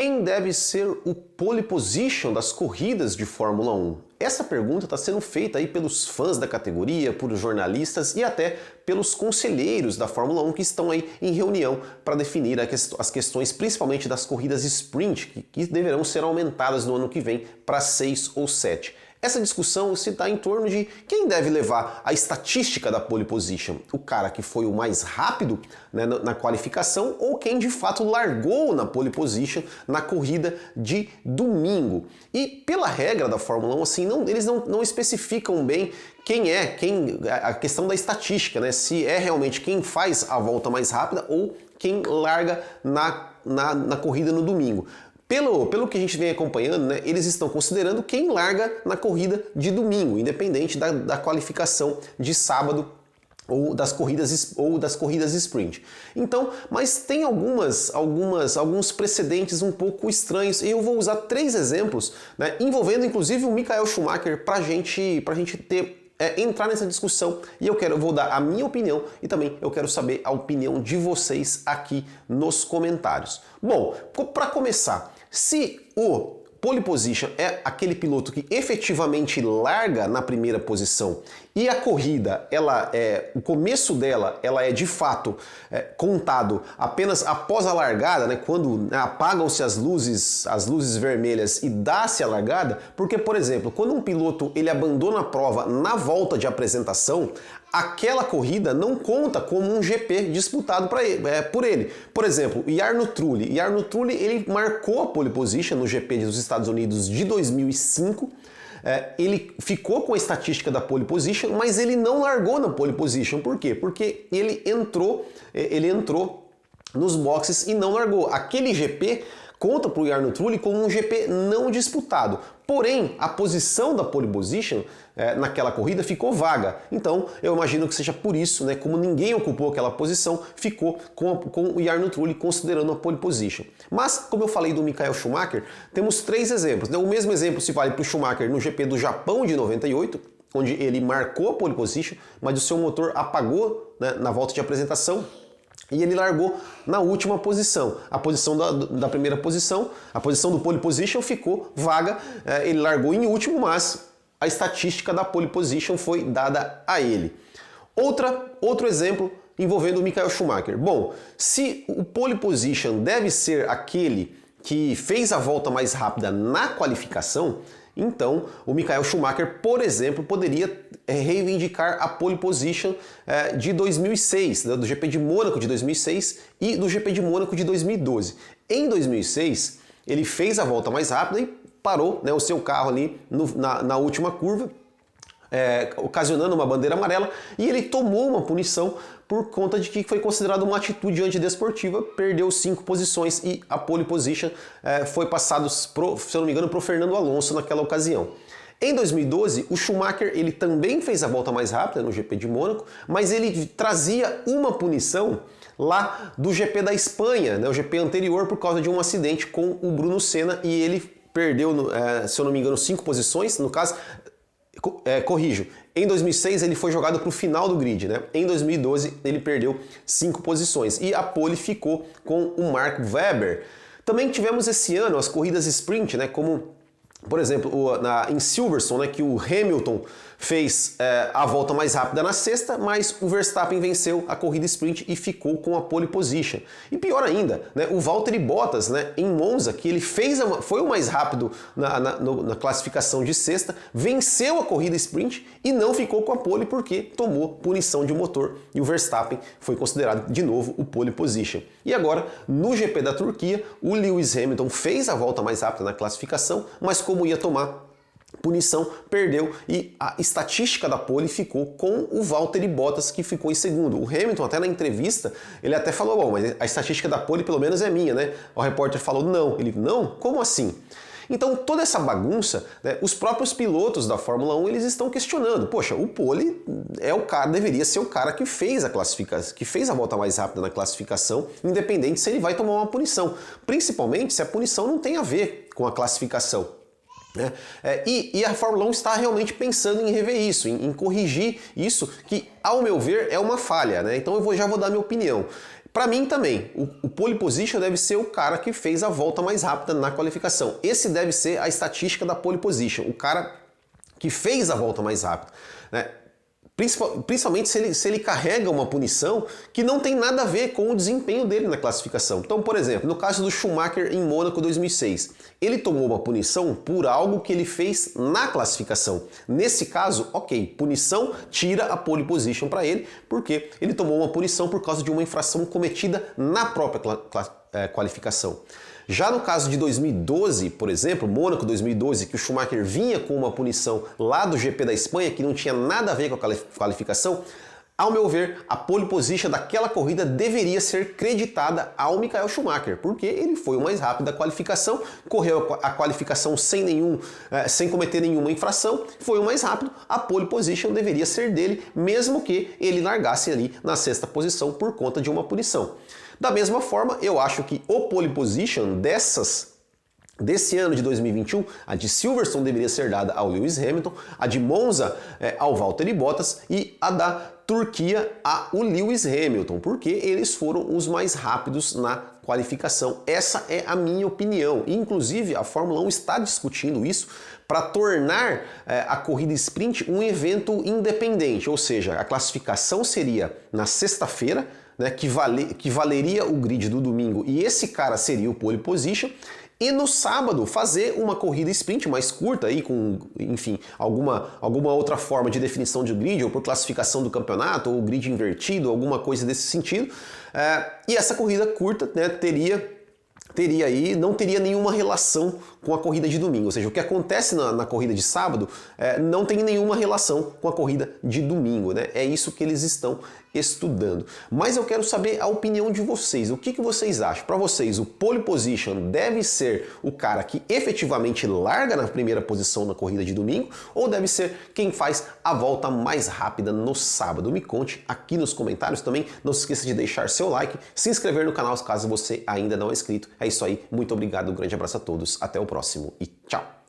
Quem deve ser o pole position das corridas de Fórmula 1? Essa pergunta está sendo feita aí pelos fãs da categoria, por jornalistas e até pelos conselheiros da Fórmula 1 que estão aí em reunião para definir as questões, principalmente das corridas sprint, que deverão ser aumentadas no ano que vem para 6 ou 7. Essa discussão se dá em torno de quem deve levar a estatística da pole position, o cara que foi o mais rápido, né, na qualificação, ou quem de fato largou na pole position na corrida de domingo. E pela regra da Fórmula 1, assim, eles não especificam bem a questão da estatística, né, se é realmente quem faz a volta mais rápida ou quem larga na corrida no domingo. Pelo que a gente vem acompanhando, né, eles estão considerando quem larga na corrida de domingo, independente da qualificação de sábado ou das corridas sprint. Então, mas tem alguns precedentes um pouco estranhos, e eu vou usar 3 exemplos, né, envolvendo inclusive o Michael Schumacher pra gente entrar nessa discussão, e eu vou dar a minha opinião e também eu quero saber a opinião de vocês aqui nos comentários. Bom, para começar, se o pole position é aquele piloto que efetivamente larga na primeira posição e a corrida, o começo dela, ela é de fato contado apenas após a largada, né, quando apagam-se as luzes vermelhas e dá-se a largada, porque, por exemplo, quando um piloto ele abandona a prova na volta de apresentação, aquela corrida não conta como um GP disputado por ele. Por exemplo, Jarno Trulli. Jarno Trulli ele marcou a pole position no GP dos Estados Unidos de 2005. Ele ficou com a estatística da pole position, mas ele não largou na pole position. Por quê? Porque ele entrou nos boxes e não largou. Aquele GP conta para o Jarno Trulli como um GP não disputado. Porém, a posição da pole position naquela corrida ficou vaga. Então, eu imagino que seja por isso, né, como ninguém ocupou aquela posição, ficou com o Jarno Trulli considerando a pole position. Mas, como eu falei do Michael Schumacher, temos 3 exemplos. Né? O mesmo exemplo se vale para o Schumacher no GP do Japão de 98, onde ele marcou a pole position, mas o seu motor apagou, né, na volta de apresentação, e ele largou na última posição. A posição da primeira posição, a posição do pole position ficou vaga, ele largou em último, mas a estatística da pole position foi dada a ele. Outro exemplo envolvendo o Michael Schumacher. Bom, se o pole position deve ser aquele que fez a volta mais rápida na qualificação, então o Michael Schumacher, por exemplo, poderia reivindicar a pole position de 2006, do GP de Mônaco de 2006 e do GP de Mônaco de 2012. Em 2006, ele fez a volta mais rápida e parou, né, o seu carro ali na última curva, ocasionando uma bandeira amarela, e ele tomou uma punição por conta de que foi considerado uma atitude antidesportiva, perdeu 5 posições e a pole position foi passado, se eu não me engano, para o Fernando Alonso naquela ocasião. Em 2012, o Schumacher ele também fez a volta mais rápida no GP de Mônaco, mas ele trazia uma punição lá do GP da Espanha, né, o GP anterior, por causa de um acidente com o Bruno Senna, e ele perdeu, se eu não me engano, 5 posições, no caso. Corrijo, em 2006 ele foi jogado para o final do grid, né? Em 2012 ele perdeu 5 posições e a pole ficou com o Mark Webber. Também tivemos esse ano as corridas sprint, né? Como, por exemplo, em Silverstone, né, que o Hamilton fez a volta mais rápida na sexta, mas o Verstappen venceu a corrida sprint e ficou com a pole position. E pior ainda, né, o Valtteri Bottas, né, em Monza, que ele foi o mais rápido na classificação de sexta, venceu a corrida sprint e não ficou com a pole porque tomou punição de motor e o Verstappen foi considerado de novo o pole position. E agora, no GP da Turquia, o Lewis Hamilton fez a volta mais rápida na classificação, mas como ia tomar punição, perdeu e a estatística da pole ficou com o Valtteri Bottas, que ficou em segundo. O Hamilton, até na entrevista, ele até falou, bom, mas a estatística da pole pelo menos é minha, né? O repórter falou, não. Ele, não? Como assim? Então toda essa bagunça, né, os próprios pilotos da Fórmula 1 eles estão questionando. Poxa, o pole deveria ser o cara que fez a classificação, que fez a volta mais rápida na classificação, independente se ele vai tomar uma punição. Principalmente se a punição não tem a ver com a classificação. Né? E a Fórmula 1 está realmente pensando em rever isso, em corrigir isso, que, ao meu ver, é uma falha. Né? Então já vou dar minha opinião. Para mim também, o pole position deve ser o cara que fez a volta mais rápida na qualificação. Esse deve ser a estatística da pole position, o cara que fez a volta mais rápida, né? Principalmente se ele carrega uma punição que não tem nada a ver com o desempenho dele na classificação. Então, por exemplo, no caso do Schumacher em Mônaco 2006, ele tomou uma punição por algo que ele fez na classificação. Nesse caso, ok, punição tira a pole position para ele, porque ele tomou uma punição por causa de uma infração cometida na própria qualificação. Já no caso de 2012, por exemplo, Mônaco 2012, que o Schumacher vinha com uma punição lá do GP da Espanha, que não tinha nada a ver com a qualificação, ao meu ver, a pole position daquela corrida deveria ser creditada ao Michael Schumacher, porque ele foi o mais rápido da qualificação, correu a qualificação sem cometer nenhuma infração, foi o mais rápido, a pole position deveria ser dele, mesmo que ele largasse ali na 6ª posição por conta de uma punição. Da mesma forma, eu acho que o pole position desse ano de 2021, a de Silverstone deveria ser dada ao Lewis Hamilton, a de Monza ao Valtteri Bottas e a da Turquia ao Lewis Hamilton, porque eles foram os mais rápidos na qualificação. Essa é a minha opinião. Inclusive, a Fórmula 1 está discutindo isso para tornar a corrida sprint um evento independente, ou seja, a classificação seria na sexta-feira, né, que valeria o grid do domingo, e esse cara seria o pole position, e no sábado fazer uma corrida sprint mais curta aí com, enfim, alguma outra forma de definição de grid, ou por classificação do campeonato, ou grid invertido, alguma coisa desse sentido. E essa corrida curta, né, não teria nenhuma relação com a corrida de domingo. Ou seja, o que acontece na corrida de sábado não tem nenhuma relação com a corrida de domingo, né? É isso que eles estão estudando. Mas eu quero saber a opinião de vocês. O que vocês acham? Para vocês, o pole position deve ser o cara que efetivamente larga na primeira posição na corrida de domingo, ou deve ser quem faz a volta mais rápida no sábado? Me conte aqui nos comentários também. Não se esqueça de deixar seu like, se inscrever no canal caso você ainda não é inscrito. É isso aí, muito obrigado, um grande abraço a todos, até o próximo e tchau!